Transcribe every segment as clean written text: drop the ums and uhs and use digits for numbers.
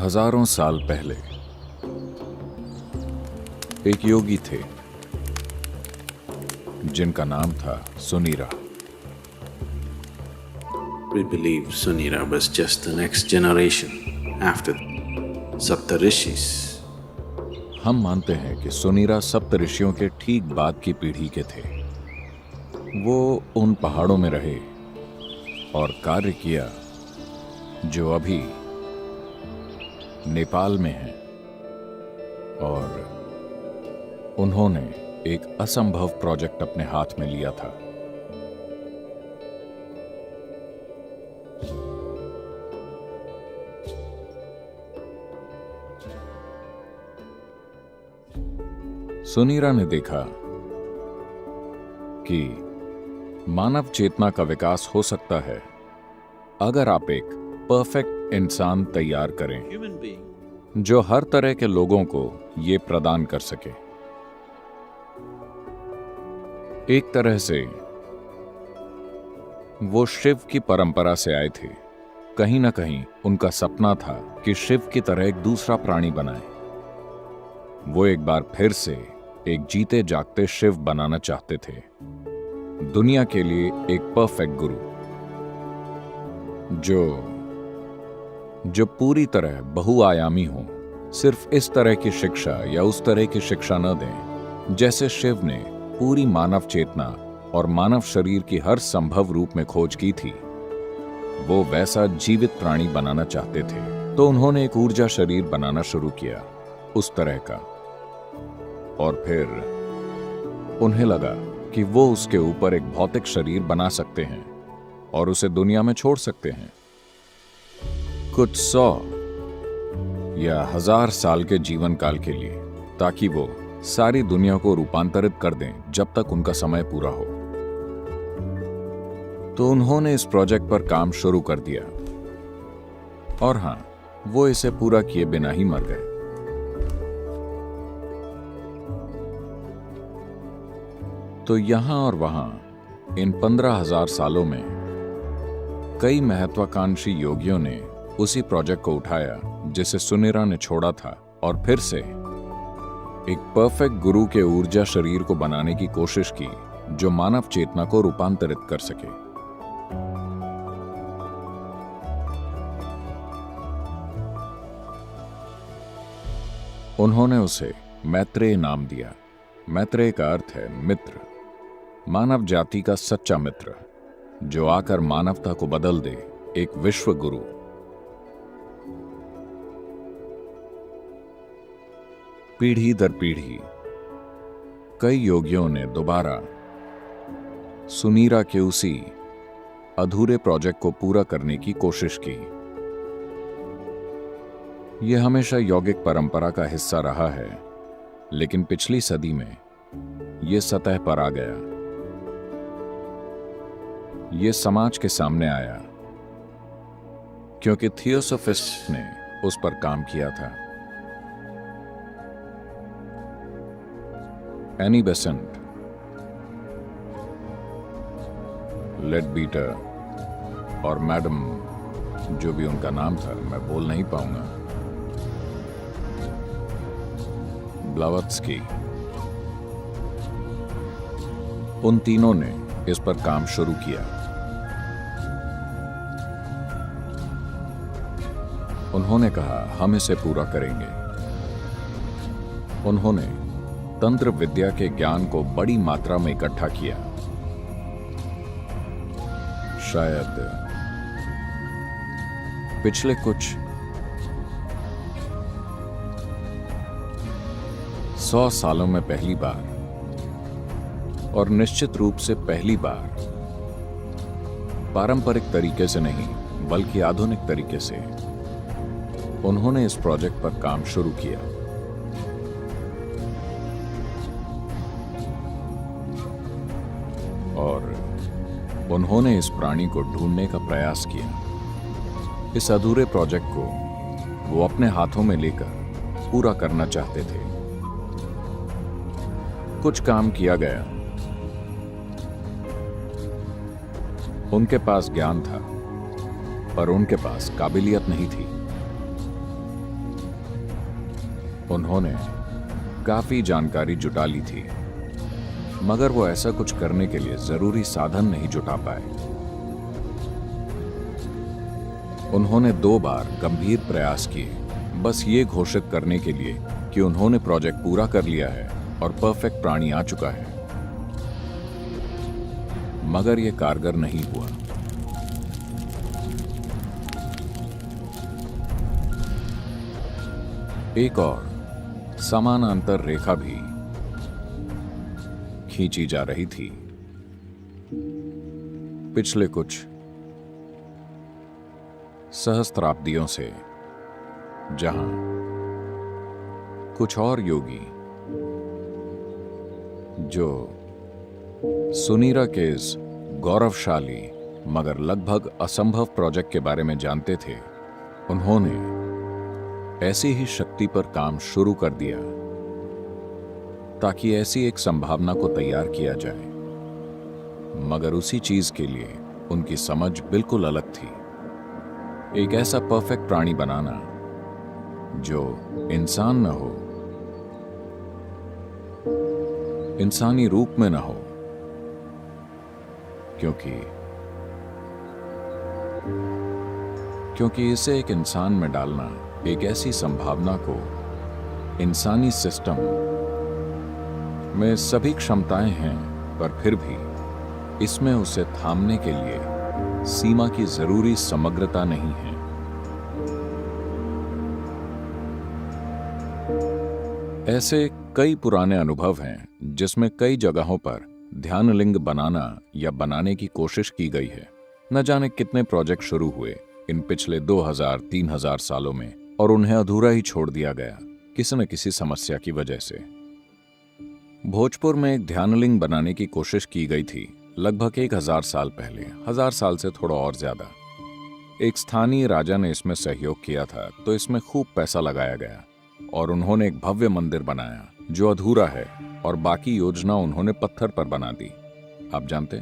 हजारों साल पहले एक योगी थे जिनका नाम था Sunira. We believe Sunira was just the next generation after Saptarishis. हम मानते हैं कि सुनीरा सप्तऋषियों के ठीक बाद की पीढ़ी के थे। वो उन पहाड़ों में रहे और कार्य किया जो अभी नेपाल में है, और उन्होंने एक असंभव प्रोजेक्ट अपने हाथ में लिया था। सुनीरा ने देखा कि मानव चेतना का विकास हो सकता है अगर आप एक परफेक्ट इंसान तैयार करें जो हर तरह के लोगों को ये प्रदान कर सके। एक तरह से वो शिव की परंपरा से आए थे। कहीं ना कहीं उनका सपना था कि शिव की तरह एक दूसरा प्राणी बनाए। वो एक बार फिर से एक जीते जागते शिव बनाना चाहते थे, दुनिया के लिए एक परफेक्ट गुरु जो पूरी तरह बहुआयामी हो। सिर्फ इस तरह की शिक्षा या उस तरह की शिक्षा न दें जैसे शिव ने पूरी मानव चेतना और मानव शरीर की हर संभव रूप में खोज की थी। वो वैसा जीवित प्राणी बनाना चाहते थे, तो उन्होंने एक ऊर्जा शरीर बनाना शुरू किया उस तरह का। और फिर उन्हें लगा कि वो उसके ऊपर एक भौतिक शरीर बना सकते हैं और उसे दुनिया में छोड़ सकते हैं कुछ 100 या 1000 साल के जीवन काल के लिए, ताकि वो सारी दुनिया को रूपांतरित कर दें जब तक उनका समय पूरा हो। तो उन्होंने इस प्रोजेक्ट पर काम शुरू कर दिया, और हां, वो इसे पूरा किए बिना ही मर गए। तो यहां और वहां इन 15,000 सालों में कई महत्वाकांक्षी योगियों ने उसी प्रोजेक्ट को उठाया जिसे सुनीरा ने छोड़ा था, और फिर से एक परफेक्ट गुरु के ऊर्जा शरीर को बनाने की कोशिश की जो मानव चेतना को रूपांतरित कर सके। उन्होंने उसे मैत्रेय नाम दिया। मैत्रेय का अर्थ है मित्र, मानव जाति का सच्चा मित्र जो आकर मानवता को बदल दे, एक विश्व गुरु। पीढ़ी दर पीढ़ी कई योगियों ने दोबारा सुनीरा के उसी अधूरे प्रोजेक्ट को पूरा करने की कोशिश की। यह हमेशा यौगिक परंपरा का हिस्सा रहा है, लेकिन पिछली सदी में यह सतह पर आ गया। यह समाज के सामने आया क्योंकि थियोसॉफिस्ट ने उस पर काम किया था। एनी बेसेंट, लेडबीटर और मैडम जो भी उनका नाम था, मैं बोल नहीं पाऊंगा, ब्लावत्स्की, उन तीनों ने इस पर काम शुरू किया। उन्होंने कहा हम इसे पूरा करेंगे। उन्होंने तंत्र विद्या के ज्ञान को बड़ी मात्रा में इकट्ठा किया। शायद पिछले कुछ 100 सालों में पहली बार, और निश्चित रूप से पहली बार, पारंपरिक तरीके से नहीं बल्कि आधुनिक तरीके से उन्होंने इस प्रोजेक्ट पर काम शुरू किया। और उन्होंने इस प्राणी को ढूंढने का प्रयास किया। इस अधूरे प्रोजेक्ट को वो अपने हाथों में लेकर पूरा करना चाहते थे। कुछ काम किया गया। उनके पास ज्ञान था, पर उनके पास काबिलियत नहीं थी। उन्होंने काफी जानकारी जुटा ली थी, मगर वो ऐसा कुछ करने के लिए जरूरी साधन नहीं जुटा पाए। उन्होंने 2 बार गंभीर प्रयास किए, बस ये घोषित करने के लिए कि उन्होंने प्रोजेक्ट पूरा कर लिया है और परफेक्ट प्राणी आ चुका है, मगर यह कारगर नहीं हुआ। एक और समानांतर रेखा भी खींची जा रही थी। पिछले कुछ सहस्त्राब्दियों से, जहां कुछ और योगी जो सुनीरा के इस गौरवशाली मगर लगभग असंभव प्रोजेक्ट के बारे में जानते थे, उन्होंने ऐसी ही शक्ति पर काम शुरू कर दिया ताकि ऐसी एक संभावना को तैयार किया जाए, मगर उसी चीज के लिए उनकी समझ बिल्कुल अलग थी। एक ऐसा परफेक्ट प्राणी बनाना जो इंसान न हो, इंसानी रूप में न हो, क्योंकि इसे एक इंसान में डालना एक ऐसी संभावना को इंसानी सिस्टम में सभी क्षमताएं हैं, पर फिर भी इसमें उसे थामने के लिए सीमा की जरूरी समग्रता नहीं है। ऐसे कई पुराने अनुभव हैं जिसमें कई जगहों पर ध्यान लिंग बनाना या बनाने की कोशिश की गई है। न जाने कितने प्रोजेक्ट शुरू हुए इन पिछले 2000-3000 सालों में, और उन्हें अधूरा ही छोड़ दिया गया किसी न किसी समस्या की वजह से। भोजपुर में एक ध्यानलिंग बनाने की कोशिश की गई थी लगभग 1000 साल पहले, 1000 साल से थोड़ा और ज्यादा। एक स्थानीय राजा ने इसमें सहयोग किया था, तो इसमें खूब पैसा लगाया गया और उन्होंने एक भव्य मंदिर बनाया जो अधूरा है, और बाकी योजना उन्होंने पत्थर पर बना दी। आप जानते,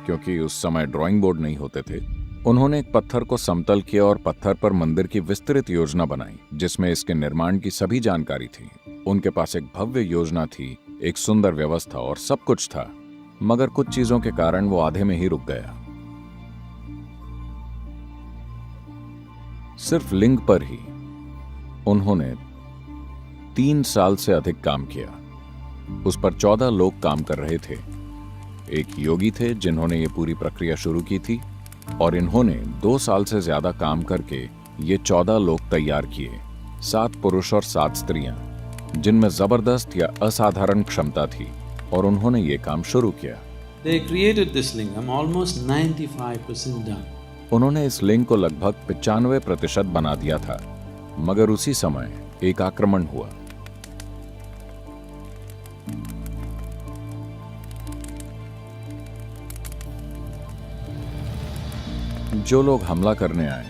क्योंकि उस समय ड्राइंग बोर्ड नहीं होते थे, उन्होंने एक पत्थर को समतल किया और पत्थर पर मंदिर की विस्तृत योजना बनाई जिसमें इसके निर्माण की सभी जानकारी थी। उनके पास एक भव्य योजना थी, एक सुंदर व्यवस्था और सब कुछ था, मगर कुछ चीजों के कारण वो आधे में ही रुक गया। सिर्फ लिंग पर ही उन्होंने 3 साल से अधिक काम किया। उस पर 14 लोग काम कर रहे थे। एक योगी थे जिन्होंने ये पूरी प्रक्रिया शुरू की थी, और इन्होंने 2 साल से ज्यादा काम करके ये 14 लोग तैयार किए, 7 पुरुष और 7 स्त्रियां, जिनमें जबरदस्त या असाधारण क्षमता थी, और उन्होंने ये काम शुरू किया। They created this lingam almost 95% done. उन्होंने इस लिंग को लगभग 95% बना दिया था, मगर उसी समय एक आक्रमण हुआ। जो लोग हमला करने आए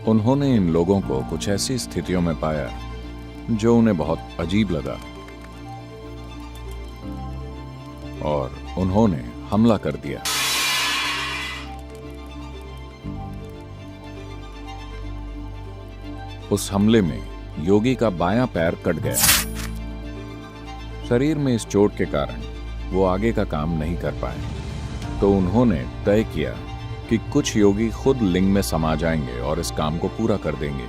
उन्होंने इन लोगों को कुछ ऐसी स्थितियों में पाया जो उन्हें बहुत अजीब लगा, और उन्होंने हमला कर दिया। उस हमले में योगी का बायां पैर कट गया। शरीर में इस चोट के कारण वो आगे का काम नहीं कर पाए, तो उन्होंने तय किया कि कुछ योगी खुद लिंग में समा जाएंगे और इस काम को पूरा कर देंगे।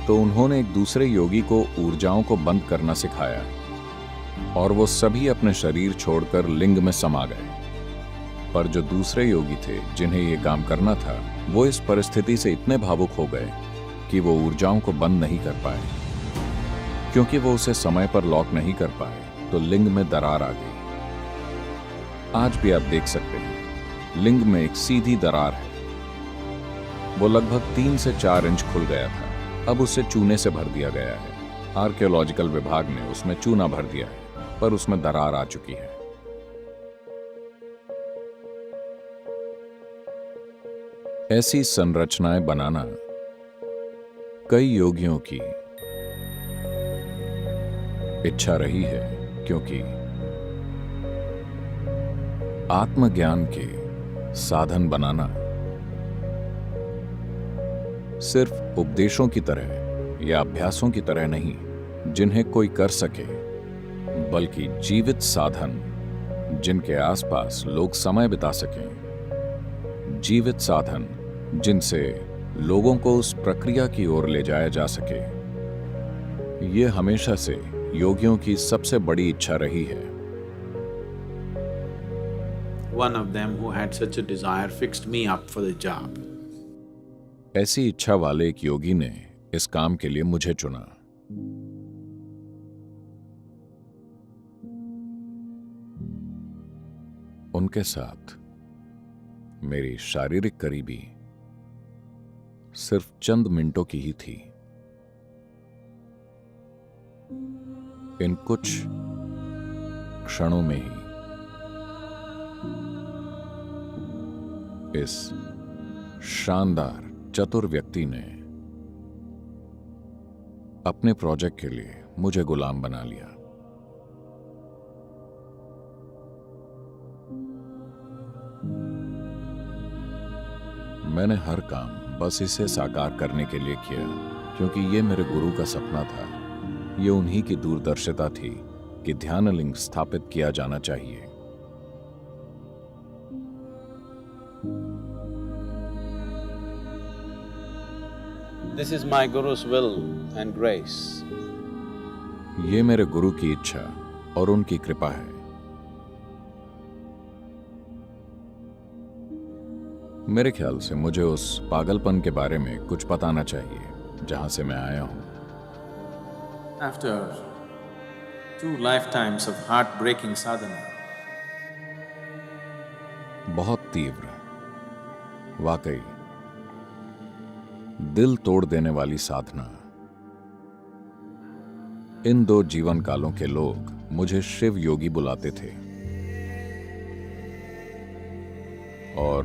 तो उन्होंने एक दूसरे योगी को ऊर्जाओं को बंद करना सिखाया, और वो सभी अपने शरीर छोड़कर लिंग में समा गए। पर जो दूसरे योगी थे जिन्हें ये काम करना था, वो इस परिस्थिति से इतने भावुक हो गए कि वो ऊर्जाओं को बंद नहीं कर पाए। क्योंकि वो उसे समय पर लॉक नहीं कर पाए, तो लिंग में दरार आ गई। आज भी आप देख सकते हैं, लिंग में एक सीधी दरार है। वो लगभग 3 से 4 इंच खुल गया था, अब उसे चूने से भर दिया गया है। आर्कियोलॉजिकल विभाग ने उसमें चूना भर दिया है, पर उसमें दरार आ चुकी है। ऐसी संरचनाएं बनाना कई योगियों की इच्छा रही है, क्योंकि आत्मज्ञान के साधन बनाना सिर्फ उपदेशों की तरह या अभ्यासों की तरह नहीं जिन्हें कोई कर सके, बल्कि जीवित साधन जिनके आसपास लोग समय बिता सकें, जीवित साधन जिनसे लोगों को उस प्रक्रिया की ओर ले जाया जा सके। ये हमेशा से योगियों की सबसे बड़ी इच्छा रही है। One of them who had such a desire fixed me up for the job. ऐसी इच्छा वाले एक योगी ने इस काम के लिए मुझे चुना। उनके साथ मेरी शारीरिक करीबी सिर्फ चंद मिनटों की ही थी। इन कुछ क्षणों में ही इस शानदार चतुर व्यक्ति ने अपने प्रोजेक्ट के लिए मुझे गुलाम बना लिया। मैंने हर काम बस इसे साकार करने के लिए किया, क्योंकि ये मेरे गुरु का सपना था। ये उन्हीं की दूरदर्शिता थी कि ध्यानलिंग स्थापित किया जाना चाहिए। This is my Guru's will and grace. ये मेरे गुरु की इच्छा और उनकी कृपा है। मेरे ख्याल से मुझे उस पागलपन के बारे में कुछ बताना चाहिए जहां से मैं आया हूं। After 2 lifetimes of heartbreaking sadhana, बहुत तीव्र, वाकई दिल तोड़ देने वाली साधना, इन 2 जीवन कालों के लोग मुझे शिव योगी बुलाते थे। और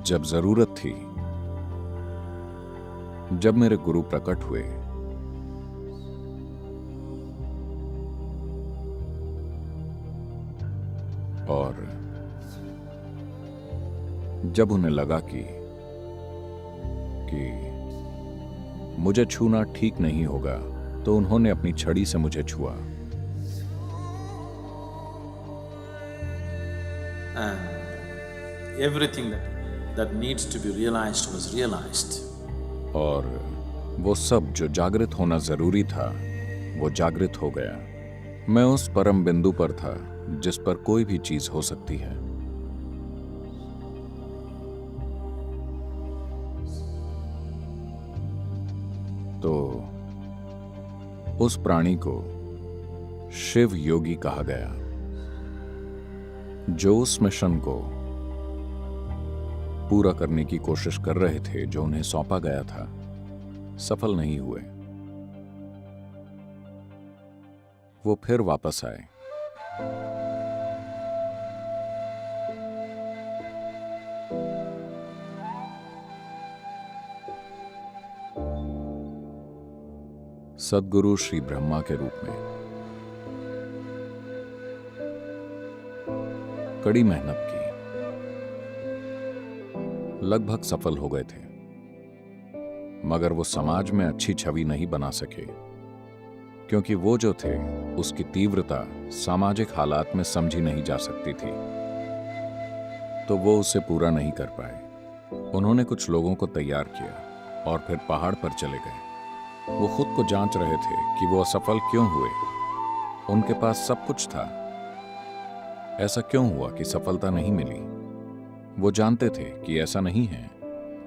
जब जरूरत थी, जब मेरे गुरु प्रकट हुए, और जब उन्हें लगा कि मुझे छूना ठीक नहीं होगा, तो उन्होंने अपनी छड़ी से मुझे छुआ। and everything that needs to be realized was realized. और वो सब जो जागृत होना जरूरी था, वो जागृत हो गया। मैं उस परम बिंदु पर था जिस पर कोई भी चीज हो सकती है। तो उस प्राणी को शिव योगी कहा गया, जो उस मिशन को पूरा करने की कोशिश कर रहे थे जो उन्हें सौंपा गया था, सफल नहीं हुए। वो फिर वापस आए। सद्गुरु श्री ब्रह्मा के रूप में। कड़ी मेहनत की, लगभग सफल हो गए थे, मगर वो समाज में अच्छी छवि नहीं बना सके, क्योंकि वो जो थे उसकी तीव्रता सामाजिक हालात में समझी नहीं जा सकती थी, तो वो उसे पूरा नहीं कर पाए। उन्होंने कुछ लोगों को तैयार किया और फिर पहाड़ पर चले गए। वो खुद को जांच रहे थे कि वो असफल क्यों हुए। उनके पास सब कुछ था, ऐसा क्यों हुआ कि सफलता नहीं मिली? वो जानते थे कि ऐसा नहीं है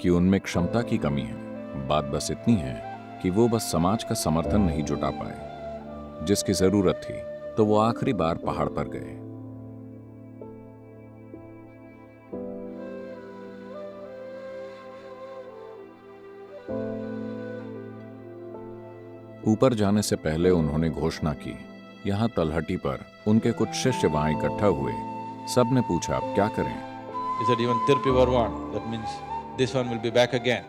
कि उनमें क्षमता की कमी है, बात बस इतनी है कि वो बस समाज का समर्थन नहीं जुटा पाए जिसकी जरूरत थी। तो वो आखिरी बार पहाड़ पर गए। ऊपर जाने से पहले उन्होंने घोषणा की यहाँ तलहटी पर उनके कुछ शिष्य वहां इकट्ठा हुए। सब ने पूछा, अब क्या करें? He said, even Tirupati Varuvan, that means this one will be back again.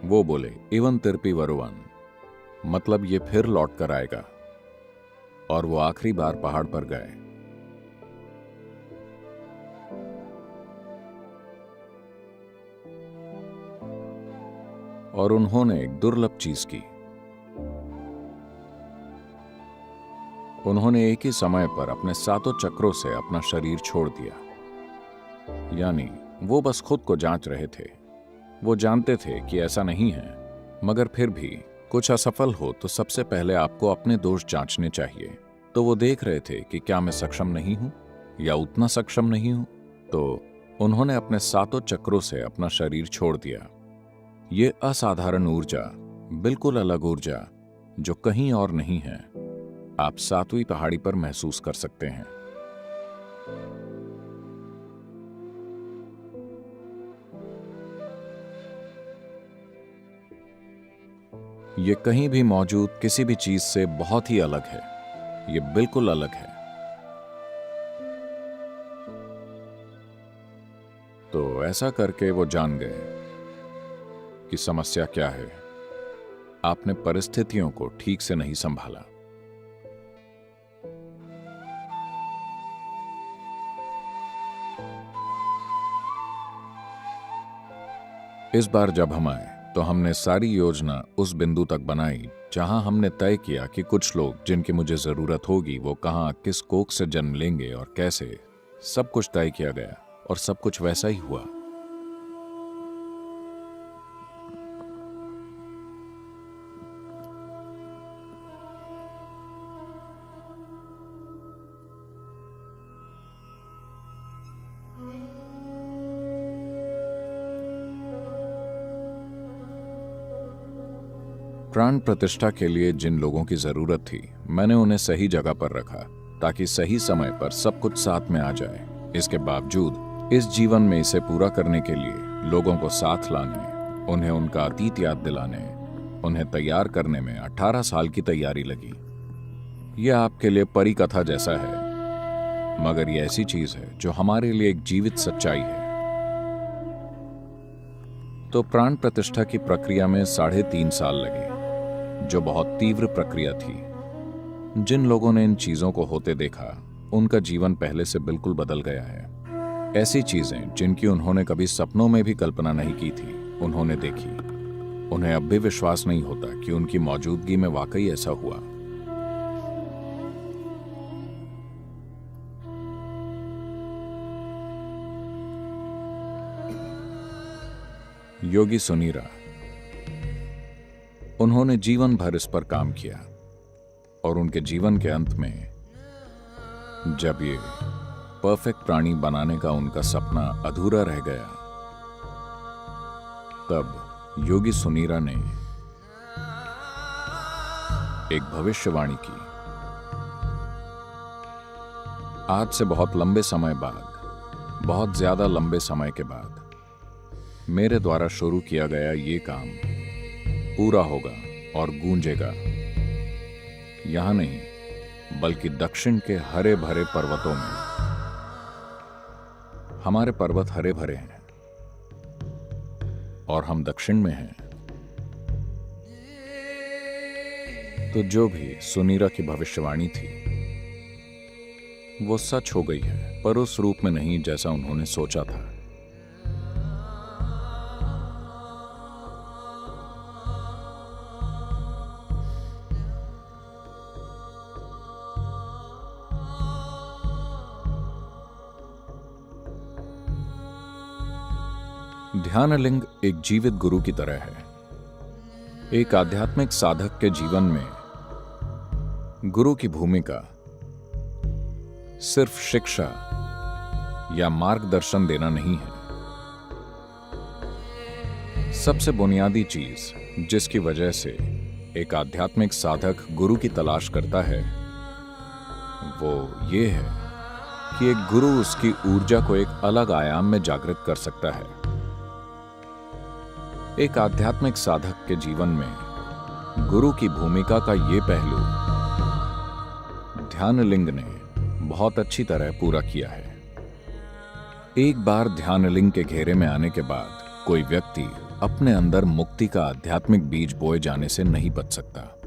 वो बोले, इवन तिरपी वरुवन, मतलब ये फिर लौट कर आएगा। और वो आखिरी बार पहाड़ पर गए। और उन्होंने एक दुर्लभ चीज की। उन्होंने एक ही समय पर अपने सातों चक्रों से अपना शरीर छोड़ दिया। यानी वो बस खुद को जांच रहे थे। वो जानते थे कि ऐसा नहीं है, मगर फिर भी कुछ असफल हो तो सबसे पहले आपको अपने दोष जांचने चाहिए। तो वो देख रहे थे कि क्या मैं सक्षम नहीं हूं या उतना सक्षम नहीं हूं। तो उन्होंने अपने सातों चक्रों से अपना शरीर छोड़ दिया। ये असाधारण ऊर्जा, बिल्कुल अलग ऊर्जा जो कहीं और नहीं है, आप सातवीं पहाड़ी पर महसूस कर सकते हैं। ये कहीं भी मौजूद किसी भी चीज से बहुत ही अलग है। ये बिल्कुल अलग है। तो ऐसा करके वो जान गए कि समस्या क्या है। आपने परिस्थितियों को ठीक से नहीं संभाला। इस बार जब हम आए तो हमने सारी योजना उस बिंदु तक बनाई जहां हमने तय किया कि कुछ लोग जिनकी मुझे जरूरत होगी वो कहां, किस कोख से जन्म लेंगे और कैसे। सब कुछ तय किया गया और सब कुछ वैसा ही हुआ। प्राण प्रतिष्ठा के लिए जिन लोगों की जरूरत थी, मैंने उन्हें सही जगह पर रखा ताकि सही समय पर सब कुछ साथ में आ जाए। इसके बावजूद इस जीवन में इसे पूरा करने के लिए लोगों को साथ लाने, उन्हें उनका अतीत याद दिलाने, उन्हें तैयार करने में 18 साल की तैयारी लगी। यह आपके लिए परी कथा जैसा है, मगर यह ऐसी चीज है जो हमारे लिए एक जीवित सच्चाई है। तो प्राण प्रतिष्ठा की प्रक्रिया में 3.5 साल लगे, जो बहुत तीव्र प्रक्रिया थी। जिन लोगों ने इन चीजों को होते देखा, उनका जीवन पहले से बिल्कुल बदल गया है। ऐसी चीजें जिनकी उन्होंने कभी सपनों में भी कल्पना नहीं की थी, उन्होंने देखी। उन्हें अब भी विश्वास नहीं होता कि उनकी मौजूदगी में वाकई ऐसा हुआ। योगी सुनीरा, उन्होंने जीवन भर इस पर काम किया और उनके जीवन के अंत में जब ये परफेक्ट प्राणी बनाने का उनका सपना अधूरा रह गया, तब योगी सुनीरा ने एक भविष्यवाणी की। आज से बहुत लंबे समय बाद, बहुत ज्यादा लंबे समय के बाद मेरे द्वारा शुरू किया गया ये काम पूरा होगा और गूंजेगा। यहां नहीं बल्कि दक्षिण के हरे भरे पर्वतों में। हमारे पर्वत हरे भरे हैं और हम दक्षिण में हैं। तो जो भी सुनीरा की भविष्यवाणी थी वो सच हो गई है, पर उस रूप में नहीं जैसा उन्होंने सोचा था। ध्यानलिंग एक जीवित गुरु की तरह है। एक आध्यात्मिक साधक के जीवन में गुरु की भूमिका सिर्फ शिक्षा या मार्गदर्शन देना नहीं है। सबसे बुनियादी चीज जिसकी वजह से एक आध्यात्मिक साधक गुरु की तलाश करता है, वो ये है कि एक गुरु उसकी ऊर्जा को एक अलग आयाम में जागृत कर सकता है। एक आध्यात्मिक साधक के जीवन में गुरु की भूमिका का ये पहलू ध्यानलिंग ने बहुत अच्छी तरह पूरा किया है। एक बार ध्यानलिंग के घेरे में आने के बाद कोई व्यक्ति अपने अंदर मुक्ति का आध्यात्मिक बीज बोए जाने से नहीं बच सकता।